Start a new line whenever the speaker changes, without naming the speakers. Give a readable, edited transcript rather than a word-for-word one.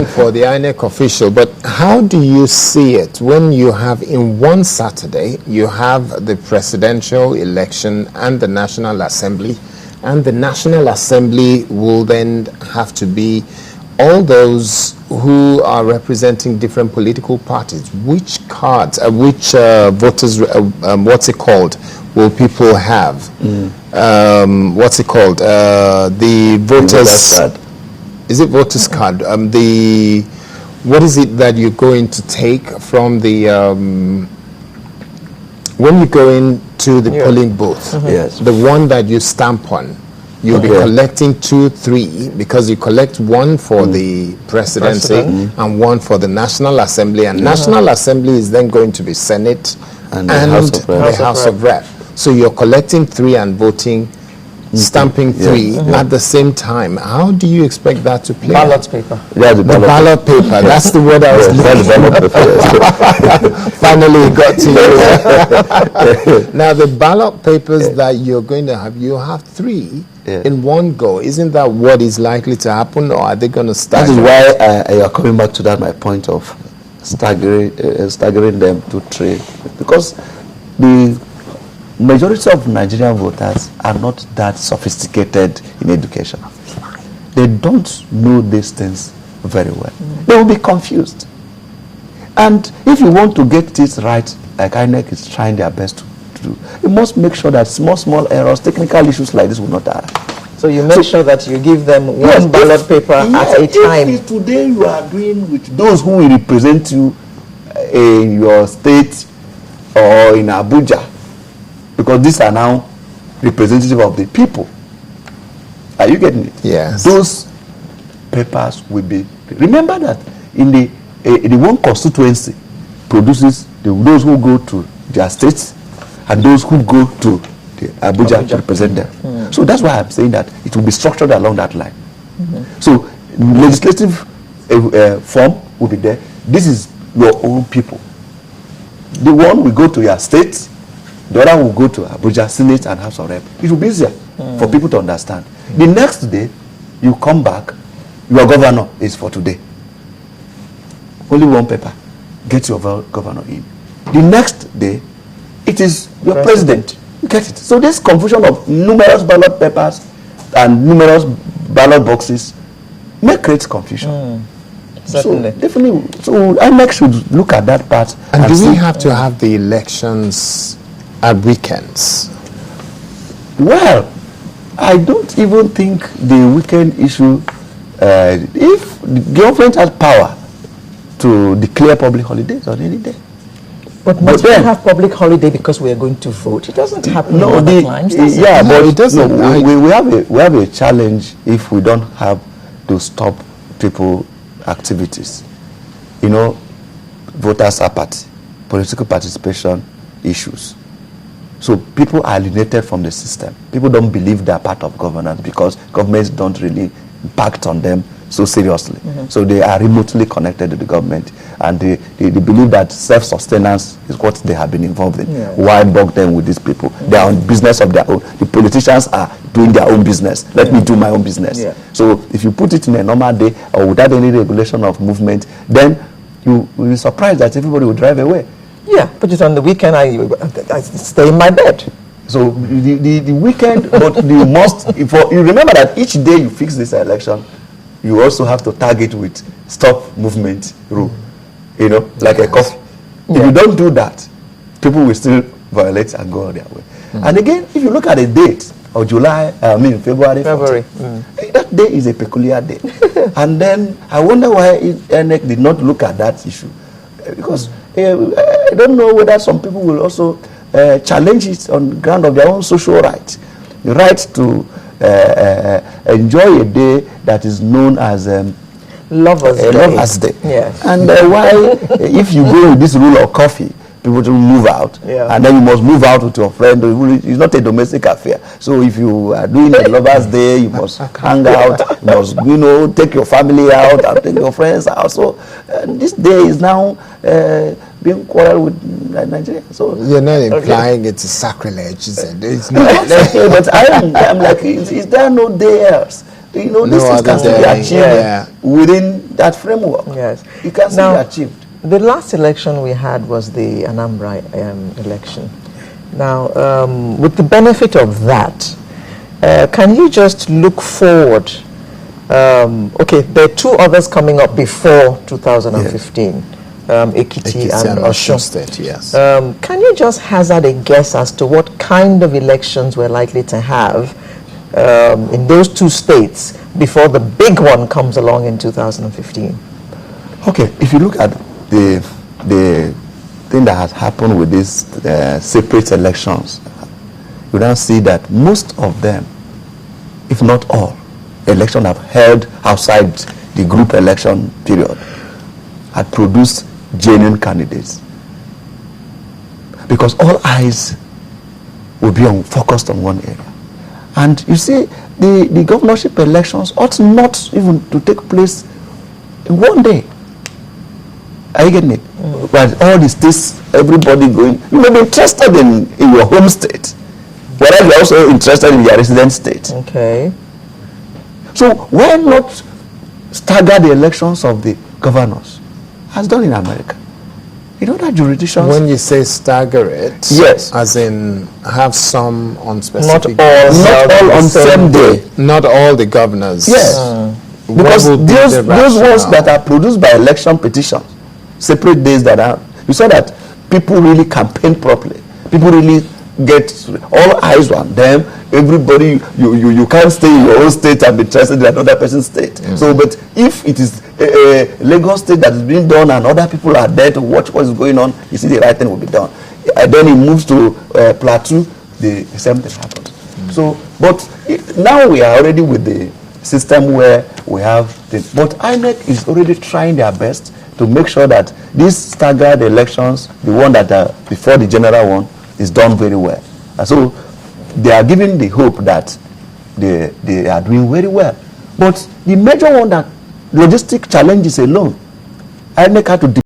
for the INEC official, but how do you see it when you have in one Saturday, you have the presidential election and the National Assembly, and the National Assembly will then have to be all those who are representing different political parties? Which cards, which voters, what's it called, will people have? What's it called? The voters card. Is it voters card? What is it that you're going to take from the when you go into the polling booth?
Yes.
The one that you stamp on. You'll be collecting 2, 3, because you collect one for the presidency and one for the National Assembly. And National Assembly is then going to be Senate and the House of Rep. So you're collecting 3 and voting, stamping 3 at the same time. How do you expect that to play?
Ballot paper.
Yeah, the
ballot paper. That's the word I was looking for. Finally, it got to you. Now, the ballot papers that you're going to have, you have 3 in one go. Isn't that what is likely to happen, or are they going to start?
That is why you are coming back to that, my point of staggering them to 3. Because the majority of Nigerian voters are not that sophisticated in education. They don't know these things very well. They will be confused. And if you want to get this right, like INEC is trying their best to do, you must make sure that small errors, technical issues like this will not arise.
So you make sure that you give them one ballot paper at a time.
If today you are doing with those who will represent you in your state or in Abuja, because these are now representative of the people. Are you getting it?
Yes.
Those papers will be. Remember that in the one constituency produces those who go to their states and those who go to the Abuja to represent them. So that's why I'm saying that it will be structured along that line. So legislative form will be there. This is your own people. The one will go to your state. The other will go to Abuja, Senate and House of Rep. It will be easier for people to understand. The next day, you come back, your governor is for today. Only one paper. Get your governor in. The next day, it is your president. You get it? So this confusion of numerous ballot papers and numerous ballot boxes may create confusion.
Certainly.
So definitely, so INEC should look at that part.
And do we have to have the elections at weekends?
Well, I don't even think the weekend issue, if the government has power to declare public holidays on any day.
But must we have public holiday because we are going to vote? It doesn't happen
no,
other times, does
yeah,
it?
but
it doesn't.
No, we have a challenge if we don't have to stop people activities. You know, voters apathy, political participation issues. So people are alienated from the system. People don't believe they're part of governance because governments don't really impact on them so seriously. So they are remotely connected to the government, and they believe that self-sustenance is what they have been involved in. Why bog them with these people? They are on business of their own. The politicians are doing their own business. Let me do my own business. So if you put it in a normal day or without any regulation of movement, then you will be surprised that everybody will drive away.
Yeah, put it on the weekend, I stay in my bed.
So the weekend, but you must, you remember that each day you fix this election, you also have to target with stop movement rule, you know, like a coffee. If you don't do that, people will still violate and go their way. And again, if you look at the date of February. That day is a peculiar day. And then I wonder why INEC did not look at that issue. Because I don't know whether some people will also challenge it on ground of their own social rights. The right to enjoy a day that is known as
Lovers'
Day.
Yes.
And why, if you go with this rule of coffee, people will move out, and then you must move out with your friend. It's not a domestic affair. So if you are doing a Lovers' Day, you must hang out, you must, take your family out and take your friends out. So this day is now being quarreled with Nigeria. So
you're not implying it's a sacrilege, is it? It's not.
But I'm like, is there no day else You know, these things can still be achieved within that framework.
Yes.
It can still be achieved.
The last election we had was the Anambra election. Now, with the benefit of that, can you just look forward? Okay, there are two others coming up before 2015, yes. Ekiti and Osun
State, yes.
Can you just hazard a guess as to what kind of elections we're likely to have in those two states before the big one comes along in 2015?
Okay, if you look at the thing that has happened with these separate elections, you now see that most of them, if not all, elections have held outside the group election period had produced genuine candidates, because all eyes will be focused on one area. And you see, the governorship elections ought not even to take place in one day. Are you getting it? But all the states, everybody going, you may be interested in your home state, whereas you're also interested in your resident state.
Okay.
So why not stagger the elections of the governors, as done in America? In other jurisdictions.
When you say stagger it,
yes,
as in have some on specific,
not all on same day.
Not all the governors.
Yes, because those ones that are produced by election petitions, separate days that are, you saw that people really campaign properly. People really get all eyes on them. Everybody, you can't stay in your own state and be interested in another person's state. Mm-hmm. So, but if it is a Lagos state that is being done and other people are there to watch what is going on, you see the right thing will be done. And then it moves to Plateau, the same thing happens. Mm-hmm. So, but now we are already with the system where we have this. But INEC is already trying their best to make sure that these staggered elections, the one that are before the general one, is done very well. And so they are giving the hope that they are doing very well. But the major one, that logistic challenges alone, INEC had to